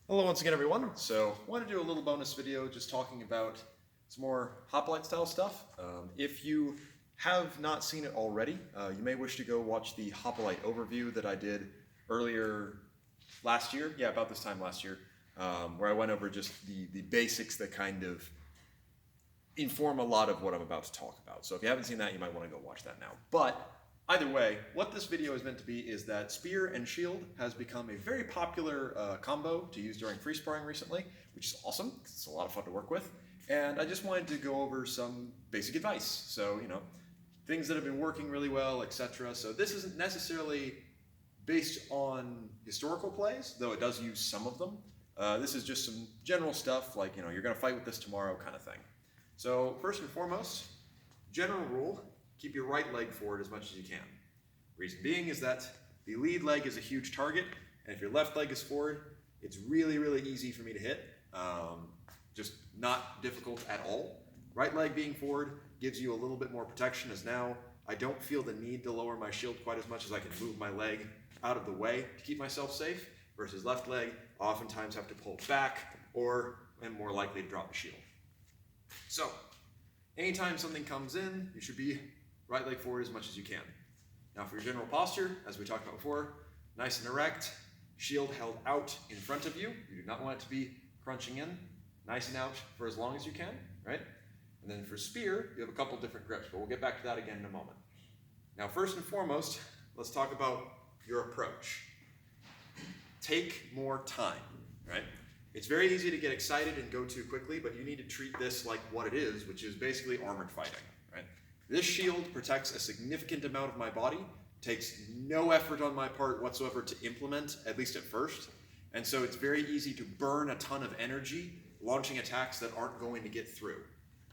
Hello once again everyone. So I want to do a little bonus video just talking about some more hoplite style stuff. If you have not seen it already, you may wish to go watch the hoplite overview that I did earlier last year, about this time last year, where I went over just the basics that kind of inform a lot of what I'm about to talk about. So if you haven't seen that, you might want to go watch that now. But either way, what this video is meant to be is that spear and shield has become a very popular combo to use during free sparring recently, which is awesome because it's a lot of fun to work with. And I just wanted to go over some basic advice. So, things that have been working really well, etc. So this isn't necessarily based on historical plays, though it does use some of them. This is just some general stuff like, you're going to fight with this tomorrow kind of thing. So first and foremost, general rule, keep your right leg forward as much as you can. Reason being is that the lead leg is a huge target, and if your left leg is forward, it's really, really easy for me to hit. Just not difficult at all. Right leg being forward gives you a little bit more protection, as now I don't feel the need to lower my shield quite as much as I can move my leg out of the way to keep myself safe, versus left leg, I oftentimes have to pull back or am more likely to drop the shield. So, anytime something comes in, you should be right leg forward as much as you can. Now for your general posture, as we talked about before, nice and erect, shield held out in front of you. You do not want it to be crunching in, nice and out for as long as you can, right? And then for spear, you have a couple different grips, but we'll get back to that again in a moment. Now first and foremost, let's talk about your approach. Take more time, right? It's very easy to get excited and go too quickly, but you need to treat this like what it is, which is basically armored fighting, right? This shield protects a significant amount of my body, takes no effort on my part whatsoever to implement, at least at first, and so it's very easy to burn a ton of energy launching attacks that aren't going to get through.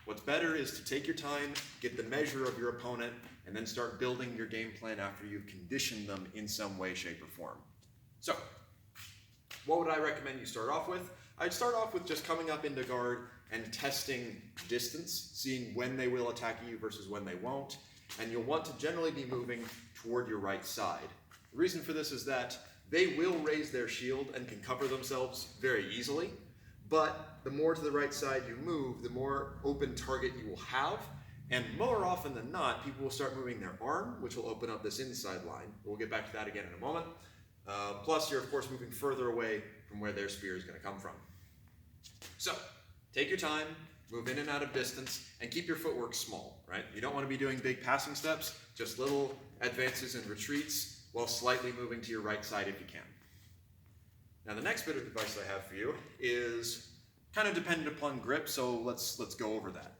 What's better is to take your time, get the measure of your opponent, and then start building your game plan after you've conditioned them in some way, shape, or form. So, what would I recommend you start off with? I'd start off with just coming up into guard and testing distance, seeing when they will attack you versus when they won't, and you'll want to generally be moving toward your right side. The reason for this is that they will raise their shield and can cover themselves very easily, but the more to the right side you move, the more open target you will have, and more often than not, people will start moving their arm, which will open up this inside line. We'll get back to that again in a moment. Plus, you're of course moving further away from where their spear is going to come from. So, take your time, move in and out of distance, and keep your footwork small, right? You don't want to be doing big passing steps, just little advances and retreats while slightly moving to your right side if you can. Now the next bit of advice I have for you is kind of dependent upon grip, so let's go over that.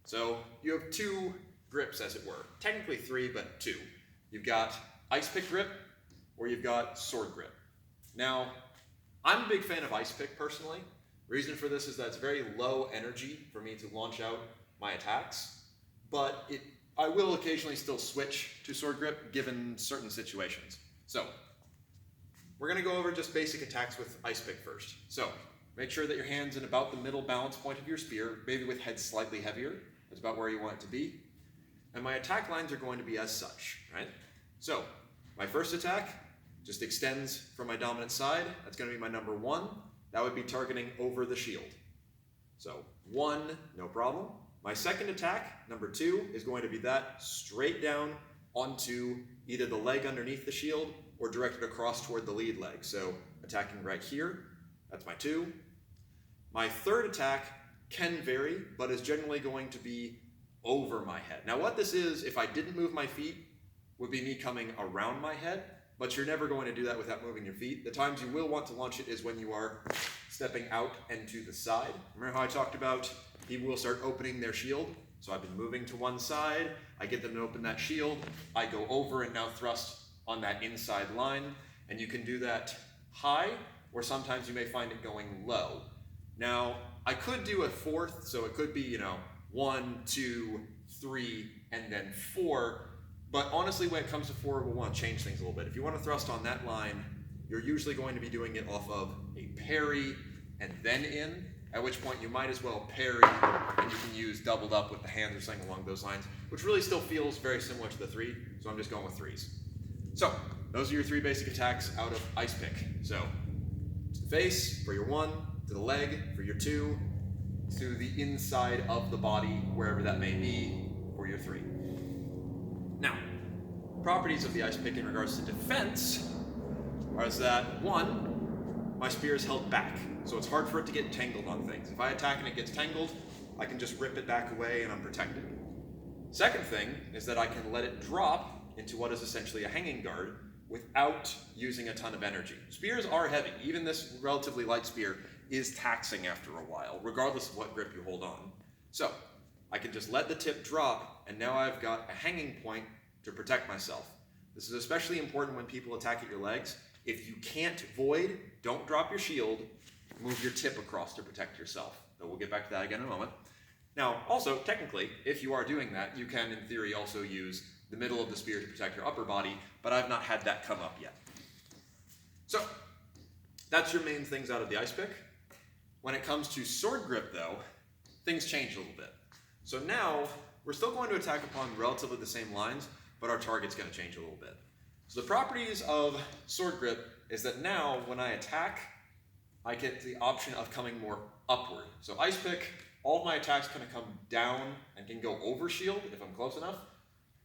So you have two grips, as it were. Technically three, but two. You've got ice pick grip, or you've got sword grip. Now, I'm a big fan of ice pick personally. Reason for this is that it's very low energy for me to launch out my attacks, but I will occasionally still switch to sword grip given certain situations. So, we're going to go over just basic attacks with ice pick first. So, make sure that your hand's in about the middle balance point of your spear, maybe with head slightly heavier. That's about where you want it to be. And my attack lines are going to be as such, right? So, my first attack just extends from my dominant side. That's going to be my number one. That would be targeting over the shield. So 1, no problem. My second attack, number 2, is going to be that straight down onto either the leg underneath the shield or directed across toward the lead leg. So attacking right here, that's my 2. My third attack can vary, but is generally going to be over my head. Now what this is, if I didn't move my feet, would be me coming around my head, but you're never going to do that without moving your feet. The times you will want to launch it is when you are stepping out and to the side. Remember how I talked about people will start opening their shield? So I've been moving to one side, I get them to open that shield, I go over and now thrust on that inside line, and you can do that high, or sometimes you may find it going low. Now, I could do a fourth, so it could be, 1, 2, 3, and then 4, but honestly, when it comes to 4, we'll want to change things a little bit. If you want to thrust on that line, you're usually going to be doing it off of a parry and then in, at which point you might as well parry, and you can use doubled up with the hands or something along those lines, which really still feels very similar to the 3, so I'm just going with 3s. So, those are your 3 basic attacks out of ice pick. So, face for your 1, to the leg for your 2, to the inside of the body, wherever that may be, for your 3. Now, properties of the ice pick in regards to defense are that 1, my spear is held back, so it's hard for it to get tangled on things. If I attack and it gets tangled, I can just rip it back away and I'm protected. Second thing is that I can let it drop into what is essentially a hanging guard without using a ton of energy. Spears are heavy. Even this relatively light spear is taxing after a while, regardless of what grip you hold on. So I can just let the tip drop, and now I've got a hanging point to protect myself. This is especially important when people attack at your legs. If you can't void, don't drop your shield, move your tip across to protect yourself. But we'll get back to that again in a moment. Now, also, technically, if you are doing that, you can, in theory, also use the middle of the spear to protect your upper body, but I've not had that come up yet. So, that's your main things out of the ice pick. When it comes to sword grip, though, things change a little bit. So now, we're still going to attack upon relatively the same lines, but our target's going to change a little bit. So the properties of sword grip is that now, when I attack, I get the option of coming more upward. So ice pick, all of my attacks kind of come down and can go over shield if I'm close enough.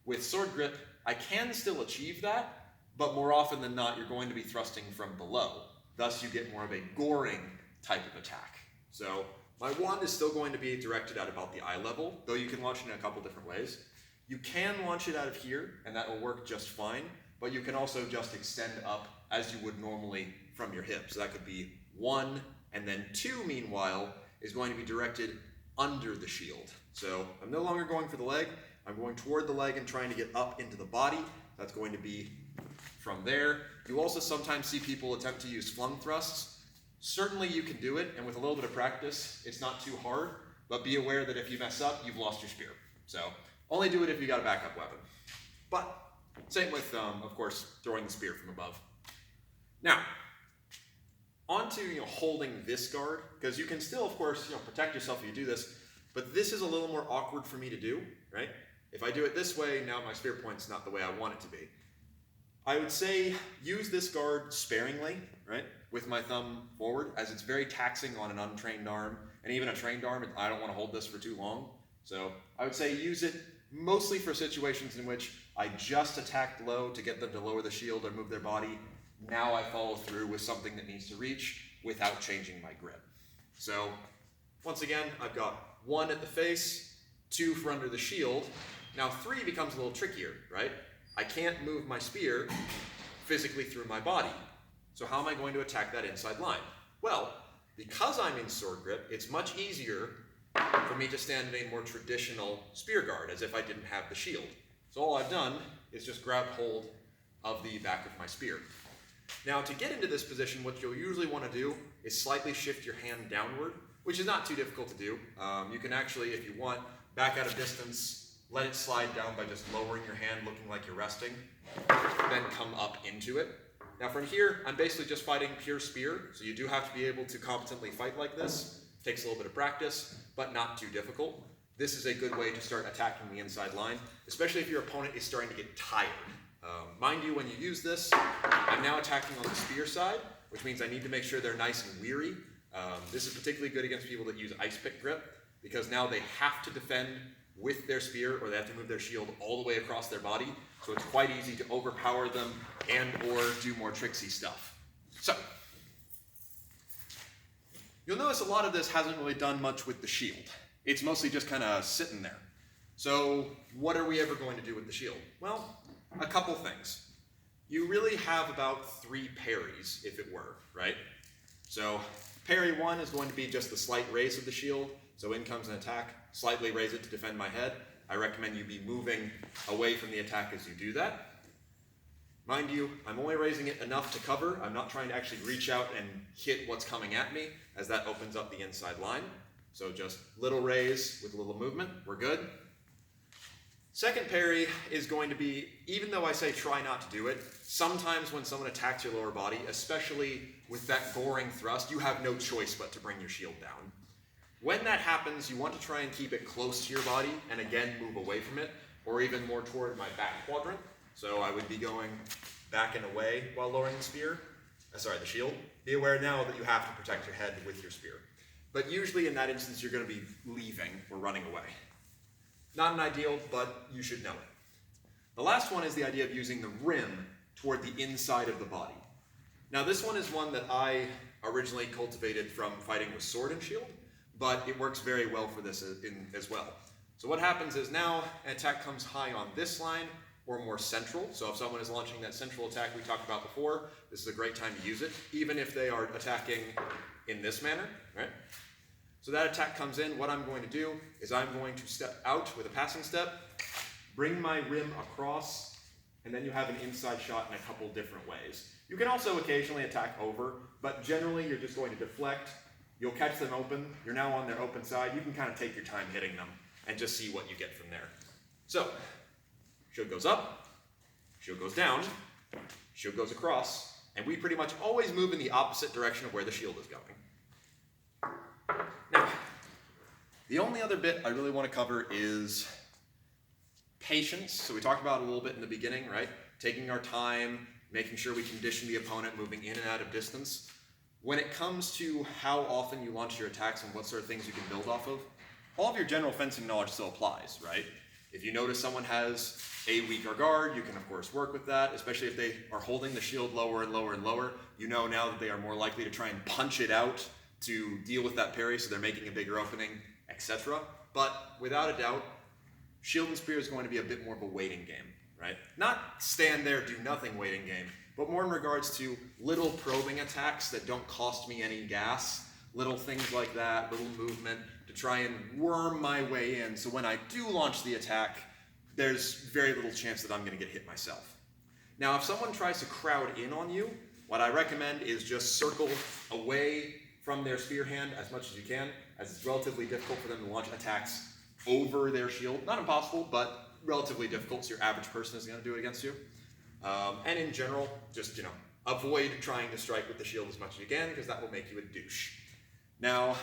With sword grip, I can still achieve that, but more often than not, you're going to be thrusting from below. Thus, you get more of a goring type of attack. So my wand is still going to be directed at about the eye level, though you can launch it in a couple different ways. You can launch it out of here, and that will work just fine, but you can also just extend up as you would normally from your hip. So that could be 1, and then 2, meanwhile, is going to be directed under the shield. So I'm no longer going for the leg, I'm going toward the leg and trying to get up into the body. That's going to be from there. You also sometimes see people attempt to use flung thrusts. Certainly you can do it, and with a little bit of practice, it's not too hard, but be aware that if you mess up, you've lost your spear. So only do it if you got a backup weapon. But same with, of course, throwing the spear from above. Now, on to holding this guard, because you can still, of course, protect yourself if you do this, but this is a little more awkward for me to do, right? If I do it this way, now my spear point's not the way I want it to be. I would say use this guard sparingly, right? With my thumb forward, as it's very taxing on an untrained arm, and even a trained arm, I don't want to hold this for too long. So I would say use it mostly for situations in which I just attacked low to get them to lower the shield or move their body. Now I follow through with something that needs to reach without changing my grip. So once again, I've got 1 at the face, 2 for under the shield. Now 3 becomes a little trickier, right? I can't move my spear physically through my body. So how am I going to attack that inside line? Well, because I'm in sword grip, it's much easier for me to stand in a more traditional spear guard, as if I didn't have the shield. So all I've done is just grab hold of the back of my spear. Now to get into this position, what you'll usually want to do is slightly shift your hand downward, which is not too difficult to do. You can actually, if you want, back out of distance, let it slide down by just lowering your hand, looking like you're resting, then come up into it. Now from here, I'm basically just fighting pure spear, so you do have to be able to competently fight like this. It takes a little bit of practice, but not too difficult. This is a good way to start attacking the inside line, especially if your opponent is starting to get tired. Mind you, when you use this, I'm now attacking on the spear side, which means I need to make sure they're nice and weary. This is particularly good against people that use ice pick grip, because now they have to defend with their spear, or they have to move their shield all the way across their body, so it's quite easy to overpower them and or do more tricksy stuff. So, you'll notice a lot of this hasn't really done much with the shield. It's mostly just kind of sitting there. So, what are we ever going to do with the shield? Well, a couple things. You really have about 3 parries, if it were, right? So, parry 1 is going to be just the slight raise of the shield. So in comes an attack, slightly raise it to defend my head. I recommend you be moving away from the attack as you do that. Mind you, I'm only raising it enough to cover. I'm not trying to actually reach out and hit what's coming at me, as that opens up the inside line. So just little raise with a little movement, we're good. Second parry is going to be, even though I say try not to do it, sometimes when someone attacks your lower body, especially with that goring thrust, you have no choice but to bring your shield down. When that happens, you want to try and keep it close to your body, and again, move away from it, or even more toward my back quadrant. So I would be going back and away while lowering the spear. the shield, be aware now that you have to protect your head with your spear. But usually in that instance, you're going to be leaving or running away. Not an ideal, but you should know it. The last one is the idea of using the rim toward the inside of the body. Now this one is one that I originally cultivated from fighting with sword and shield, but it works very well for this as well. So what happens is now an attack comes high on this line or more central. So if someone is launching that central attack we talked about before, this is a great time to use it, even if they are attacking in this manner, right? So that attack comes in. What I'm going to do is I'm going to step out with a passing step, bring my rim across, and then you have an inside shot in a couple different ways. You can also occasionally attack over, but generally you're just going to deflect. You'll catch them open. You're now on their open side. You can kind of take your time hitting them and just see what you get from there. So, shield goes up, shield goes down, shield goes across, and we pretty much always move in the opposite direction of where the shield is going. Now, the only other bit I really want to cover is patience. So we talked about it a little bit in the beginning, right? Taking our time, making sure we condition the opponent, moving in and out of distance. When it comes to how often you launch your attacks and what sort of things you can build off of, all of your general fencing knowledge still applies, right? If you notice someone has a weaker guard, you can of course work with that, especially if they are holding the shield lower and lower and lower. You know now that they are more likely to try and punch it out to deal with that parry, so they're making a bigger opening, etc. But without a doubt, shield and spear is going to be a bit more of a waiting game, right? Not stand there, do nothing waiting game, but more in regards to little probing attacks that don't cost me any gas, little things like that, little movement to try and worm my way in, so when I do launch the attack, there's very little chance that I'm going to get hit myself. Now, if someone tries to crowd in on you, what I recommend is just circle away from their spear hand as much as you can, as it's relatively difficult for them to launch attacks over their shield. Not impossible, but relatively difficult, so your average person is going to do it against you. And in general, just, avoid trying to strike with the shield as much as you can, because that will make you a douche. Now,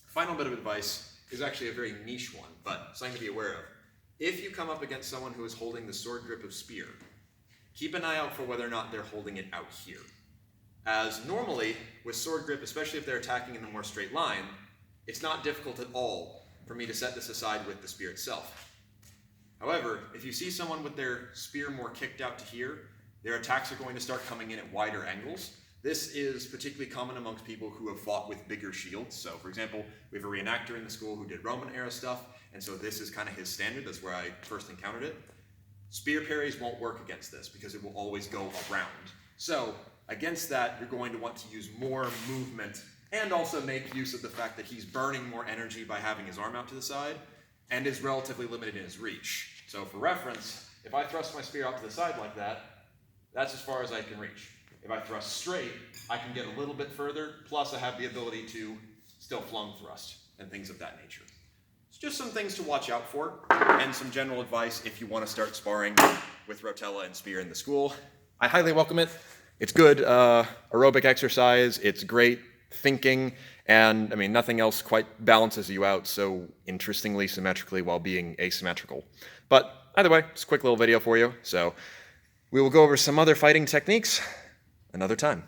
final bit of advice is actually a very niche one, but something to be aware of. If you come up against someone who is holding the sword grip of spear, keep an eye out for whether or not they're holding it out here. As normally, with sword grip, especially if they're attacking in a more straight line, it's not difficult at all for me to set this aside with the spear itself. However, if you see someone with their spear more kicked out to here, their attacks are going to start coming in at wider angles. This is particularly common amongst people who have fought with bigger shields. So, for example, we have a reenactor in the school who did Roman era stuff, and so this is kind of his standard. That's where I first encountered it. Spear parries won't work against this because it will always go around. So, against that, you're going to want to use more movement and also make use of the fact that he's burning more energy by having his arm out to the side and is relatively limited in his reach. So for reference, if I thrust my spear out to the side like that, that's as far as I can reach. If I thrust straight, I can get a little bit further, plus I have the ability to still flung thrust and things of that nature. It's just some things to watch out for and some general advice if you want to start sparring with Rotella and spear in the school. I highly welcome it. It's good aerobic exercise, it's great thinking, and I mean, nothing else quite balances you out so interestingly symmetrically while being asymmetrical. But either way, it's a quick little video for you, so we will go over some other fighting techniques another time.